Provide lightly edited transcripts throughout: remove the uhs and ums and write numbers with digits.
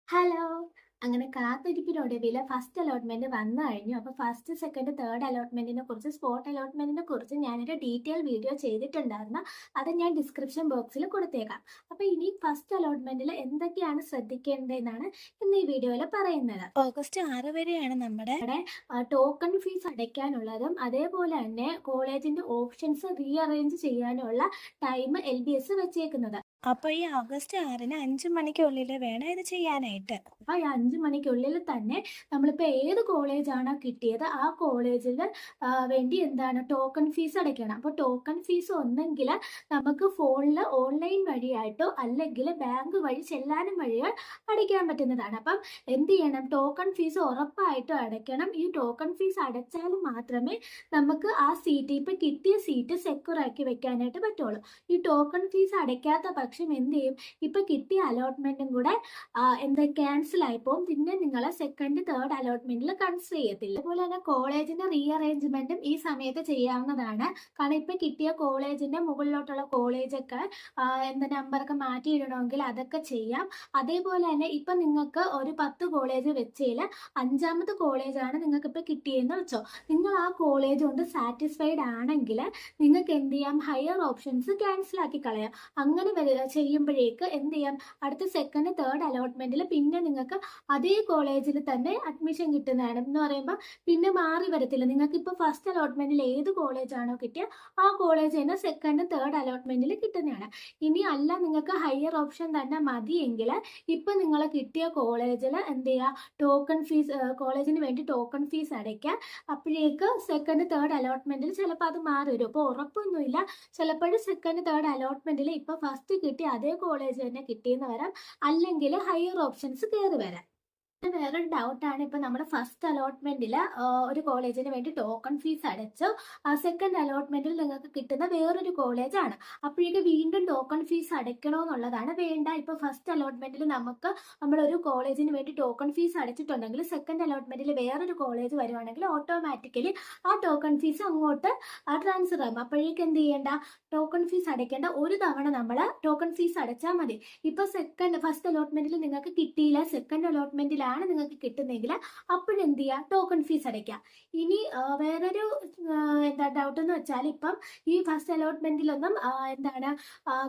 Hello. അങ്ങനെ കാത്തിരിപ്പിനൊടുവിൽ first allotment വന്നു കഴിഞ്ഞു. അപ്പോൾ ഫസ്റ്റ്, സെക്കൻഡ്, തേർഡ് അലോട്ട്മെന്റിനെ കുറിച്ച്, സ്പോട്ട് അലോട്ട്മെന്റിനെ കുറിച്ച് ഞാനൊരു ഡീറ്റെയിൽ വീഡിയോ ചെയ്തിട്ടുണ്ടായിരുന്നു. അത് ഞാൻ ഡിസ്ക്രിപ്ഷൻ ബോക്സിൽ കൊടുത്തേക്കാം. അപ്പോൾ ഇനി ഫസ്റ്റ് അലോട്ട്മെന്റിൽ എന്തൊക്കെയാണ് ശ്രദ്ധിക്കേണ്ടതെന്നാണ് ഇന്ന് ഈ വീഡിയോയിൽ പറയുന്നത്. ഓഗസ്റ്റ് 6 വരെയാണ് നമ്മുടെ ടോക്കൺ ഫീസ് അടയ്ക്കാനുള്ളതും അതേപോലെ തന്നെ കോളേജിന്റെ ഓപ്ഷൻസ് റീഅറേഞ്ച് ചെയ്യാനുള്ള ടൈം LBS വെച്ചേക്കുന്നത്. അപ്പോൾ ഈ ഓഗസ്റ്റ് 6-ന് 5 മണിക്കുള്ളിൽ വേണം ഇത് ചെയ്യാനായിട്ട്. അപ്പോൾ ഈ 5 മണിക്കുള്ളിൽ തന്നെ നമ്മളിപ്പോൾ ഏത് കോളേജാണോ കിട്ടിയത് ആ കോളേജിൽ വേണ്ടി ടോക്കൺ ഫീസ് അടയ്ക്കണം. അപ്പോൾ ടോക്കൺ ഫീസ് ഒന്നെങ്കിൽ നമുക്ക് ഫോണിൽ ഓൺലൈൻ വഴിയായിട്ടോ അല്ലെങ്കിൽ ബാങ്ക് വഴി ചെല്ലാനും വഴിയോ അടയ്ക്കാൻ പറ്റുന്നതാണ്. അപ്പം എന്ത് ചെയ്യണം? ടോക്കൺ ഫീസ് ഉറപ്പായിട്ടും അടയ്ക്കണം. ഈ ടോക്കൺ ഫീസ് അടച്ചാൽ മാത്രമേ നമുക്ക് ആ സീറ്റ്, ഇപ്പം കിട്ടിയ സീറ്റ് സെക്യൂർ ആക്കി വെക്കാനായിട്ട് പറ്റുള്ളൂ. ഈ ടോക്കൺ ഫീസ് അടയ്ക്കാത്ത പക്ഷം എന്ത് ചെയ്യും? ഇപ്പൊ കിട്ടിയ അലോട്ട്മെന്റും കൂടെ ക്യാൻസൽ ആയിപ്പോവും. പിന്നെ നിങ്ങളെ സെക്കൻഡ്, തേർഡ് അലോട്ട്മെന്റിൽ കൺസിഡർ ചെയ്യത്തില്ല. അതുപോലെ തന്നെ കോളേജിന്റെ റീഅറേഞ്ച്മെന്റും ഈ സമയത്ത് ചെയ്യാവുന്നതാണ്. കാരണം ഇപ്പൊ കിട്ടിയ കോളേജിന്റെ മുകളിലോട്ടുള്ള കോളേജൊക്കെ നമ്പറൊക്കെ മാറ്റിയിടണമെങ്കിൽ അതൊക്കെ ചെയ്യാം. അതേപോലെ തന്നെ ഇപ്പൊ നിങ്ങൾക്ക് ഒരു 10 കോളേജ് വെച്ചതിൽ 5ാമത്തെ കോളേജാണ് നിങ്ങൾക്ക് ഇപ്പൊ കിട്ടിയെന്ന് വെച്ചോ. നിങ്ങൾ ആ കോളേജ് കൊണ്ട് സാറ്റിസ്ഫൈഡ് ആണെങ്കിൽ നിങ്ങൾക്ക് എന്ത് ചെയ്യാം? ഹയർ ഓപ്ഷൻസ് ക്യാൻസൽ ആക്കി കളയാം. അങ്ങനെ ചെയ്യുമ്പോഴേക്ക് എന്ത് ചെയ്യാം? അടുത്ത സെക്കൻഡ്, തേർഡ് അലോട്ട്മെന്റിൽ പിന്നെ നിങ്ങൾക്ക് അതേ കോളേജിൽ തന്നെ അഡ്മിഷൻ കിട്ടുന്നതാണ്. എന്ന് പറയുമ്പോൾ പിന്നെ മാറി വരത്തില്ല. നിങ്ങൾക്ക് ഇപ്പോൾ ഫസ്റ്റ് അലോട്ട്മെന്റിൽ ഏത് കോളേജാണോ കിട്ടിയ ആ കോളേജ് തന്നെ സെക്കൻഡ്, തേർഡ് അലോട്ട്മെന്റിൽ കിട്ടുന്നതാണ്. ഇനി അല്ല നിങ്ങൾക്ക് ഹയർ ഓപ്ഷൻ തന്നെ മതിയെങ്കിൽ ഇപ്പൊ നിങ്ങൾ കിട്ടിയ കോളേജിൽ എന്ത് ചെയ്യുക? ടോക്കൺ ഫീസ്, കോളേജിന് വേണ്ടി ടോക്കൺ ഫീസ് അടയ്ക്കുക. അപ്പോഴേക്ക് സെക്കൻഡ്, തേർഡ് അലോട്ട്മെന്റിൽ ചിലപ്പോൾ അത് മാറി വരും. അപ്പോൾ ഉറപ്പൊന്നുമില്ല. ചിലപ്പോഴും സെക്കൻഡ്, തേർഡ് അലോട്ട്മെന്റിൽ ഇപ്പൊ ഫസ്റ്റ് കിട്ടി അതേ കോളേജ് തന്നെ കിട്ടിയെന്ന് വരാം, അല്ലെങ്കിൽ ഹയർ ഓപ്ഷൻസ് കയറി വരാം. വേറൊരു ഡൗട്ടാണ്, ഇപ്പൊ നമ്മുടെ ഫസ്റ്റ് അലോട്ട്മെന്റിൽ ഒരു കോളേജിന് വേണ്ടി ടോക്കൺ ഫീസ് അടച്ചു, സെക്കൻഡ് അലോട്ട്മെന്റിൽ നിങ്ങൾക്ക് കിട്ടുന്ന വേറൊരു കോളേജാണ്. അപ്പോഴേക്ക് വീണ്ടും ടോക്കൺ ഫീസ് അടയ്ക്കണമെന്നുള്ളതാണ്. വേണ്ട. ഇപ്പൊ ഫസ്റ്റ് അലോട്ട്മെന്റിൽ നമ്മളൊരു കോളേജിന് വേണ്ടി ടോക്കൺ ഫീസ് അടച്ചിട്ടുണ്ടെങ്കിൽ സെക്കൻഡ് അലോട്ട്മെന്റിൽ വേറൊരു കോളേജ് വരുവാണെങ്കിൽ ഓട്ടോമാറ്റിക്കലി ആ ടോക്കൺ ഫീസ് അങ്ങോട്ട് ട്രാൻസ്ഫർ ആകും. അപ്പോഴേക്ക് എന്ത് ചെയ്യേണ്ട? ടോക്കൺ ഫീസ് അടയ്ക്കേണ്ട. ഒരു തവണ നമ്മൾ ടോക്കൺ ഫീസ് അടച്ചാൽ മതി. ഇപ്പൊ ഫസ്റ്റ് അലോട്ട്മെന്റിൽ നിങ്ങൾക്ക് കിട്ടിയില്ല, സെക്കൻഡ് അലോട്ട്മെന്റിലാണ് നിങ്ങൾക്ക് കിട്ടുന്നെങ്കിൽ അപ്പോഴെന്ത് ചെയ്യുക? ടോക്കൺ ഫീസ് അടയ്ക്കുക. ഇനി വേറൊരു ഡൗട്ട് എന്ന് വെച്ചാൽ, ഇപ്പം ഈ ഫസ്റ്റ് അലോട്ട്മെന്റിലൊന്നും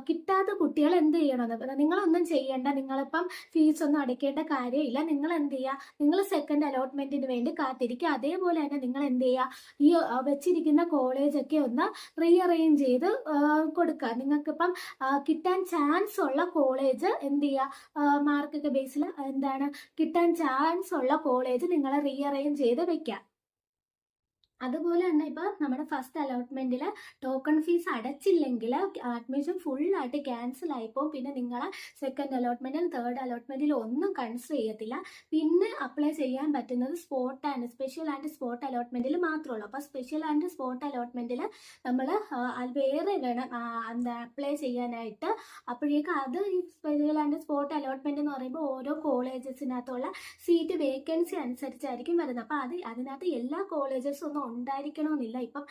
കിട്ടാത്ത കുട്ടികൾ എന്ത് ചെയ്യണമെന്ന്, നിങ്ങളൊന്നും ചെയ്യേണ്ട. നിങ്ങളിപ്പം ഫീസ് ഒന്നും അടയ്ക്കേണ്ട കാര്യമില്ല. നിങ്ങൾ എന്ത് ചെയ്യുക? നിങ്ങൾ സെക്കൻഡ് അലോട്ട്മെന്റിന് വേണ്ടി കാത്തിരിക്കുക. അതേപോലെ തന്നെ നിങ്ങൾ എന്ത് ചെയ്യുക? ഈ വെച്ചിരിക്കുന്ന കോളേജൊക്കെ ഒന്ന് റീഅറേഞ്ച് ചെയ്ത് കൊടുക്കുക. നിങ്ങൾക്കിപ്പം കിട്ടാൻ ചാൻസ് ഉള്ള കോളേജ് എന്ത് ചെയ്യുക? മാർക്കൊക്കെ ബേസിൽ കിട്ടാൻ ചാൻസ് ഉള്ള കോളേജ് നിങ്ങൾ റീഅറേഞ്ച് ചെയ്ത് വെക്കാം. അതുപോലെ തന്നെ ഇപ്പൊ നമ്മുടെ ഫസ്റ്റ് അലോട്ട്മെന്റിൽ ടോക്കൺ ഫീസ് അടച്ചില്ലെങ്കിൽ അഡ്മിഷൻ ഫുള്ളായിട്ട് ക്യാൻസൽ ആയിപ്പോൾ പിന്നെ നിങ്ങൾ സെക്കൻഡ് അലോട്ട്മെന്റിൽ, തേർഡ് അലോട്ട്മെന്റിൽ ഒന്നും കൺസിഡർ ചെയ്യത്തില്ല. പിന്നെ അപ്ലൈ ചെയ്യാൻ പറ്റുന്നത് സ്പെഷ്യൽ ആൻഡ് സ്പോട്ട് അലോട്ട്മെന്റിൽ മാത്രമേ ഉള്ളൂ. അപ്പോൾ സ്പെഷ്യൽ ആൻഡ് സ്പോട്ട് അലോട്ട്മെന്റിൽ നമ്മൾ വേറെ വേണം അപ്ലൈ ചെയ്യാനായിട്ട്. അപ്പോഴേക്ക് അത് ഈ സ്പെഷ്യൽ ആൻഡ് സ്പോട്ട് അലോട്ട്മെന്റ് എന്ന് പറയുമ്പോൾ ഓരോ കോളേജസിനകത്തുള്ള സീറ്റ് വേക്കൻസി അനുസരിച്ചായിരിക്കും വരുന്നത്. അപ്പോൾ അതിനകത്ത് എല്ലാ കോളേജസും ഒന്നും ഉണ്ടായിരിക്കണമെന്നില്ല. ഇപ്പം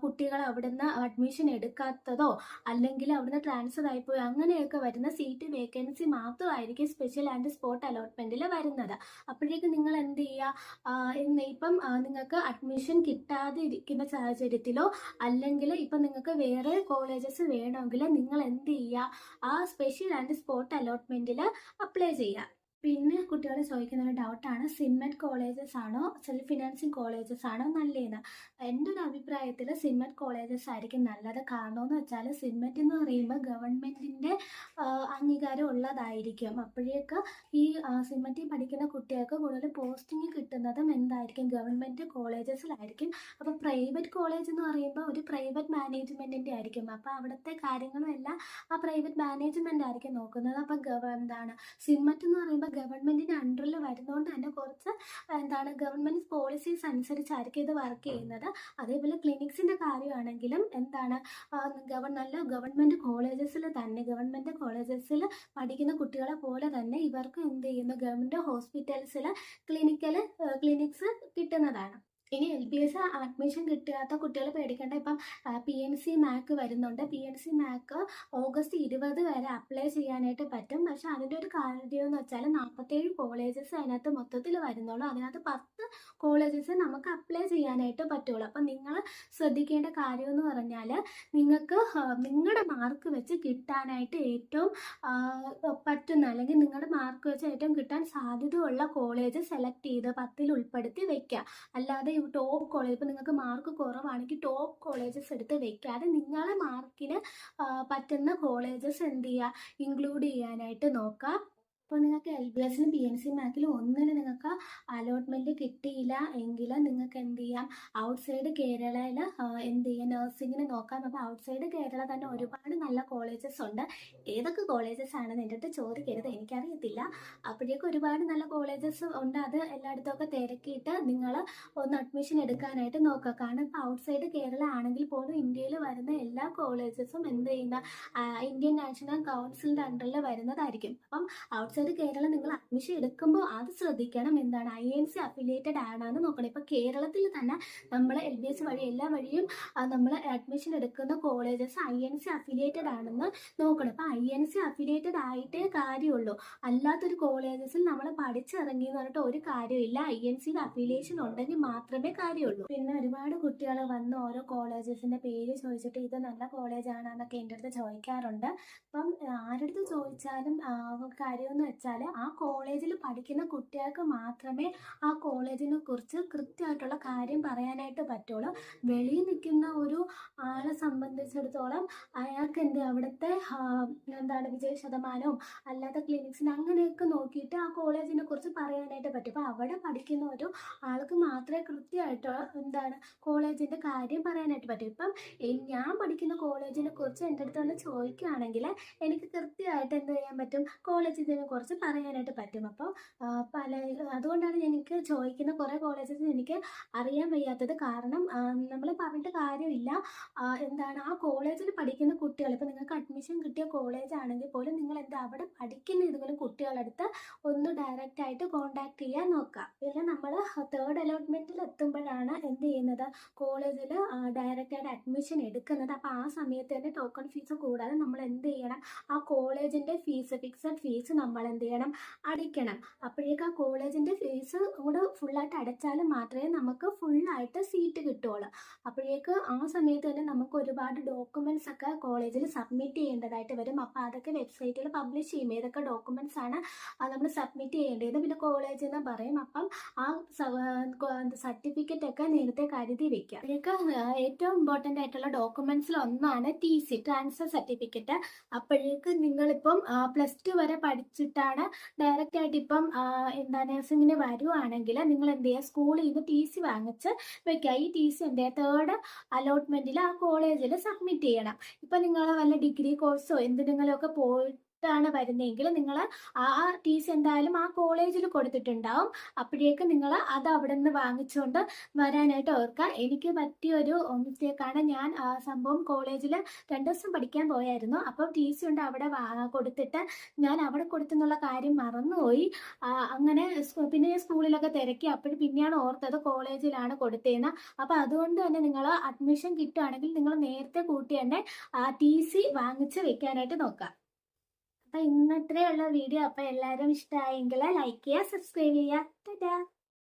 കുട്ടികൾ അവിടുന്ന് അഡ്മിഷൻ എടുക്കാത്തതോ അല്ലെങ്കിൽ അവിടുന്ന് ട്രാൻസ്ഫർ ആയിപ്പോയോ അങ്ങനെയൊക്കെ വരുന്ന സീറ്റ് വേക്കൻസി മാത്രമായിരിക്കും സ്പെഷ്യൽ ആൻഡ് സ്പോട്ട് അലോട്ട്മെന്റിൽ വരുന്നത്. അപ്പോഴേക്ക് നിങ്ങൾ എന്ത് ചെയ്യുക? ഇപ്പം നിങ്ങൾക്ക് അഡ്മിഷൻ കിട്ടാതെ ഇരിക്കുന്ന സാഹചര്യത്തിലോ അല്ലെങ്കിൽ ഇപ്പം നിങ്ങൾക്ക് വേറെ കോളേജസ് വേണമെങ്കിൽ നിങ്ങൾ എന്ത് ചെയ്യുക? ആ സ്പെഷ്യൽ ആൻഡ് സ്പോട്ട് അലോട്ട്മെന്റിൽ അപ്ലൈ ചെയ്യുക. പിന്നെ കുട്ടികൾ ചോദിക്കുന്ന ഒരു ഡൗട്ടാണ്, സിൻമെറ്റ് കോളേജസ് ആണോ സെൽഫ് ഫിനാൻസിങ് കോളേജസ് ആണോ നല്ലതെന്ന്. എൻ്റെ ഒരു അഭിപ്രായത്തിൽ സിൻമെറ്റ് കോളേജസ് ആയിരിക്കും നല്ലത്. കാരണം എന്ന് വെച്ചാൽ സിൻമെറ്റ് എന്ന് പറയുമ്പോൾ ഗവൺമെൻറ്റിൻ്റെ അംഗീകാരം ഉള്ളതായിരിക്കും. അപ്പോഴേക്ക് ഈ സിൻമെറ്റിൽ പഠിക്കുന്ന കുട്ടികൾക്ക് കൂടുതൽ പോസ്റ്റിംഗ് കിട്ടുന്നതും ഗവൺമെൻറ് കോളേജസിലായിരിക്കും. അപ്പോൾ പ്രൈവറ്റ് കോളേജ് എന്ന് പറയുമ്പോൾ ഒരു പ്രൈവറ്റ് മാനേജ്മെൻറ്റിൻ്റെ ആയിരിക്കും. അപ്പോൾ അവിടുത്തെ കാര്യങ്ങളും എല്ലാം ആ പ്രൈവറ്റ് മാനേജ്മെൻ്റ് ആയിരിക്കും നോക്കുന്നത്. അപ്പോൾ സിൻമെറ്റ് എന്ന് പറയുമ്പോൾ ഗവൺമെന്റിന്റെ അണ്ടറിൽ വരുന്നതുകൊണ്ട് തന്നെ കുറച്ച് ഗവൺമെന്റ് പോളിസീസ് അനുസരിച്ചായിരിക്കും ഇത് വർക്ക് ചെയ്യുന്നത്. അതേപോലെ ക്ലിനിക്സിന്റെ കാര്യമാണെങ്കിലും നല്ല ഗവൺമെന്റ് കോളേജസിൽ പഠിക്കുന്ന കുട്ടികളെ പോലെ തന്നെ ഇവർക്ക് ഗവൺമെന്റ് ഹോസ്പിറ്റൽസിൽ ക്ലിനിക്സ് കിട്ടുന്നതാണ്. ഇനി LBS അഡ്മിഷൻ കിട്ടാത്ത കുട്ടികൾ പേടിക്കേണ്ട. ഇപ്പം PNC മാക്ക് വരുന്നുണ്ട്. PNC മാക്ക് ഓഗസ്റ്റ് 20 വരെ അപ്ലൈ ചെയ്യാനായിട്ട് പറ്റും. പക്ഷെ അതിൻ്റെ ഒരു കാര്യം എന്ന് വെച്ചാൽ 47 കോളേജസ് അതിനകത്ത് മൊത്തത്തിൽ വരുന്നുള്ളൂ. അതിനകത്ത് 10 കോളേജസ് നമുക്ക് അപ്ലൈ ചെയ്യാനായിട്ട് പറ്റുള്ളൂ. അപ്പം നിങ്ങൾ ശ്രദ്ധിക്കേണ്ട കാര്യം എന്ന് പറഞ്ഞാൽ നിങ്ങൾക്ക് നിങ്ങളുടെ മാർക്ക് വെച്ച് കിട്ടാനായിട്ട് ഏറ്റവും പറ്റുന്ന, അല്ലെങ്കിൽ നിങ്ങളുടെ മാർക്ക് വെച്ച് ഏറ്റവും കിട്ടാൻ സാധ്യതയുള്ള കോളേജ് സെലക്ട് ചെയ്ത് 10ൽ ഉൾപ്പെടുത്തി വെക്കുക. അല്ലാതെ ടോപ്പ് കോളേജ്, ഇപ്പോൾ നിങ്ങൾക്ക് മാർക്ക് കുറവാണെങ്കിൽ ടോപ്പ് കോളേജസ് എടുത്ത് വെക്കാതെ നിങ്ങളെ മാർക്കിന് പറ്റുന്ന കോളേജസ് എന്ത് ചെയ്യുക, ഇൻക്ലൂഡ് ചെയ്യാനായിട്ട് നോക്കുക. അപ്പോൾ നിങ്ങൾക്ക് LBSനും PNC മാക്കിലും ഒന്നിനും നിങ്ങൾക്ക് അലോട്ട്മെൻറ്റ് കിട്ടിയില്ല എങ്കിൽ നിങ്ങൾക്ക് എന്ത് ചെയ്യാം, ഔട്ട്സൈഡ് കേരളയിൽ എന്ത് ചെയ്യാം, നഴ്സിങ്ങിന് നോക്കാം. അപ്പോൾ ഔട്ട്സൈഡ് കേരള തന്നെ ഒരുപാട് നല്ല കോളേജസ് ഉണ്ട്. ഏതൊക്കെ കോളേജസ് ആണെന്ന് എൻ്റെ അടുത്ത് ചോദിക്കരുത്, എനിക്കറിയത്തില്ല. അപ്പോഴേക്കും ഒരുപാട് നല്ല കോളേജസ് ഉണ്ട്. അത് എല്ലായിടത്തുമൊക്കെ തിരക്കിയിട്ട് നിങ്ങൾ ഒന്ന് അഡ്മിഷൻ എടുക്കാനായിട്ട് നോക്കുക. കാരണം ഇപ്പോൾ ഔട്ട്സൈഡ് കേരള ആണെങ്കിൽ പോലും ഇന്ത്യയിൽ വരുന്ന എല്ലാ കോളേജസും എന്ത് ചെയ്യുന്ന ഇന്ത്യൻ നാഷണൽ കൗൺസിലിൻ്റെ അണ്ടറിൽ വരുന്നതായിരിക്കും. അപ്പം ഔട്ട്സൈഡ് കേരളം നിങ്ങൾ അഡ്മിഷൻ എടുക്കുമ്പോൾ അത് ശ്രദ്ധിക്കണം. എന്താണ്, INC അഫിലിയേറ്റഡ് ആണെന്ന് നോക്കണം. ഇപ്പോൾ കേരളത്തിൽ തന്നെ നമ്മൾ LBS വഴി എല്ലാ വഴിയും നമ്മൾ അഡ്മിഷൻ എടുക്കുന്ന കോളേജസ് INC അഫിലിയേറ്റഡ് ആണെന്ന് നോക്കണം. അപ്പോൾ INC അഫിലിയേറ്റഡ് ആയിട്ടേ കാര്യമുള്ളൂ. അല്ലാത്തൊരു കോളേജസിൽ നമ്മൾ പഠിച്ചിറങ്ങി എന്ന് പറഞ്ഞിട്ട് ഒരു കാര്യമില്ല. INC അഫിലിയേഷൻ ഉണ്ടെങ്കിൽ മാത്രമേ കാര്യമുള്ളൂ. പിന്നെ ഒരുപാട് കുട്ടികൾ വന്ന് ഓരോ കോളേജസിൻ്റെ പേര് ചോദിച്ചിട്ട് ഇത് നല്ല കോളേജാണെന്നൊക്കെ എൻ്റെ അടുത്ത് ചോദിക്കാറുണ്ട്. അപ്പം ആരടുത്ത് ചോദിച്ചാലും കാര്യമെന്ന് വെച്ചാൽ ആ കോളേജിൽ പഠിക്കുന്ന കുട്ടികൾക്ക് മാത്രമേ ആ കോളേജിനെ കുറിച്ച് കൃത്യമായിട്ടുള്ള കാര്യം പറയാനായിട്ട് പറ്റുള്ളൂ. വെളിയിൽ നിൽക്കുന്ന ഒരു ആളെ സംബന്ധിച്ചിടത്തോളം അയാൾക്ക് അവിടുത്തെ എന്താണ് വിജയ ശതമാനവും അല്ലാത്ത ക്ലിനിക്സിന് അങ്ങനെയൊക്കെ നോക്കിയിട്ട് ആ കോളേജിനെ കുറിച്ച് പറയാനായിട്ട് പറ്റും. അപ്പോൾ അവിടെ പഠിക്കുന്ന ഒരു ആൾക്ക് മാത്രമേ കൃത്യമായിട്ട് എന്താണ് കോളേജിൻ്റെ കാര്യം പറയാനായിട്ട് പറ്റും. ഇപ്പം ഞാൻ പഠിക്കുന്ന കോളേജിനെ കുറിച്ച് എൻ്റെ അടുത്ത് വന്ന് ചോദിക്കുകയാണെങ്കിൽ എനിക്ക് കൃത്യമായിട്ട് എന്ത് ചെയ്യാൻ പറ്റും, കോളേജിനെ കുറിച്ച് പറയാനായിട്ട് പറ്റും. അപ്പോൾ അതുകൊണ്ടാണ് എനിക്ക് ചോദിക്കുന്ന കുറേ കോളേജസ് എനിക്ക് അറിയാൻ വയ്യാത്തത്. കാരണം നമ്മൾ പറഞ്ഞിട്ട് കാര്യമില്ല. എന്താണ്, ആ കോളേജിൽ പഠിക്കുന്ന കുട്ടികൾ, ഇപ്പോൾ നിങ്ങൾക്ക് അഡ്മിഷൻ കിട്ടിയ കോളേജ് ആണെങ്കിൽ പോലും നിങ്ങൾ അവിടെ പഠിക്കുന്ന ഏതെങ്കിലും കുട്ടികളടുത്ത് ഒന്ന് ഡയറക്റ്റായിട്ട് കോൺടാക്ട് ചെയ്യാൻ നോക്കുക. പിന്നെ നമ്മൾ 3rd അലോട്ട്മെൻറ്റിൽ എത്തുമ്പോഴാണ് എന്ത് ചെയ്യുന്നത്, കോളേജിൽ ഡയറക്റ്റായിട്ട് അഡ്മിഷൻ എടുക്കുന്നത്. അപ്പോൾ ആ സമയത്ത് തന്നെ ടോക്കൺ ഫീസ് കൂടാതെ നമ്മൾ എന്ത് ചെയ്യണം, ആ കോളേജിൻ്റെ ഫിക്സഡ് ഫീസ് നമ്മൾ എന്ത് ചെയ്യണം, അടയ്ക്കണം. അപ്പോഴേക്കും ആ കോളേജിൻ്റെ ഫീസ് കൂടെ ഫുള്ളായിട്ട് അടച്ചാൽ മാത്രമേ നമുക്ക് ഫുള്ളായിട്ട് സീറ്റ് കിട്ടുള്ളൂ. അപ്പോഴേക്ക് ആ സമയത്ത് തന്നെ നമുക്ക് ഒരുപാട് ഡോക്യുമെൻറ്റ്സ് ഒക്കെ കോളേജിൽ സബ്മിറ്റ് ചെയ്യേണ്ടതായിട്ട് വരും. അപ്പോൾ അതൊക്കെ വെബ്സൈറ്റിൽ പബ്ലിഷ് ചെയ്യും, ഏതൊക്കെ ഡോക്യുമെൻറ്റ്സ് ആണ് നമ്മൾ സബ്മിറ്റ് ചെയ്യേണ്ടത്. പിന്നെ കോളേജിൽ നിന്ന് പറയും. അപ്പം ആ സർട്ടിഫിക്കറ്റ് ഒക്കെ നേരത്തെ കരുതി വെക്കുക. അപ്പോഴേക്ക് ഏറ്റവും ഇമ്പോർട്ടൻ്റ് ആയിട്ടുള്ള ഡോക്യുമെൻറ്റ്സിൽ ഒന്നാണ് TC, ട്രാൻസ്ഫർ സർട്ടിഫിക്കറ്റ്. അപ്പോഴേക്ക് നിങ്ങളിപ്പം +2 വരെ പഠിച്ചിട്ടാണ് ഡയറക്റ്റ് ആയിട്ട് ഇപ്പം നഴ്സിങ്ങിന് വരുവാണെങ്കിൽ നിങ്ങൾ എന്ത് ചെയ്യുക, സ്കൂളിൽ നിന്ന് TC വാങ്ങിച്ച് വെക്കുക. ഈ TC 3rd അലോട്ട്മെൻറ്റിൽ ആ കോളേജിൽ സബ്മിറ്റ് ചെയ്യണം. ഇപ്പം നിങ്ങൾ വല്ല ഡിഗ്രി കോഴ്സോ എന്തിനെങ്കിലുമൊക്കെ ാണ് വരുന്നതെങ്കിൽ നിങ്ങൾ ആ TC എന്തായാലും ആ കോളേജിൽ കൊടുത്തിട്ടുണ്ടാവും. അപ്പോഴേക്കും നിങ്ങൾ അത് അവിടെ നിന്ന് വാങ്ങിച്ചുകൊണ്ട് വരാനായിട്ട് ഓർക്കുക. എനിക്ക് പറ്റിയൊരു മിസ്റ്റേക്കാണ്. ഞാൻ സംഭവം കോളേജിൽ 2 ദിവസം പഠിക്കാൻ പോയായിരുന്നു. അപ്പം TC ഉണ്ട് അവിടെ കൊടുത്തിട്ട് ഞാൻ അവിടെ കൊടുത്തെന്നുള്ള കാര്യം മറന്നുപോയി. അങ്ങനെ പിന്നെ സ്കൂളിലൊക്കെ തിരക്കി. അപ്പോഴും പിന്നെയാണ് ഓർത്തത് കോളേജിലാണ് കൊടുത്തതെന്ന്. അപ്പോൾ അതുകൊണ്ട് തന്നെ നിങ്ങൾ അഡ്മിഷൻ കിട്ടുകയാണെങ്കിൽ നിങ്ങൾ നേരത്തെ കൂട്ടി തന്നെ TC വാങ്ങിച്ച് വെക്കാനായിട്ട് നോക്കുക. അപ്പം ഇന്നത്രയുള്ള വീഡിയോ. അപ്പം എല്ലാവരും ഇഷ്ടമായെങ്കിൽ ലൈക്ക് ചെയ്യുക, സബ്സ്ക്രൈബ് ചെയ്യുക. ടാറ്റാ.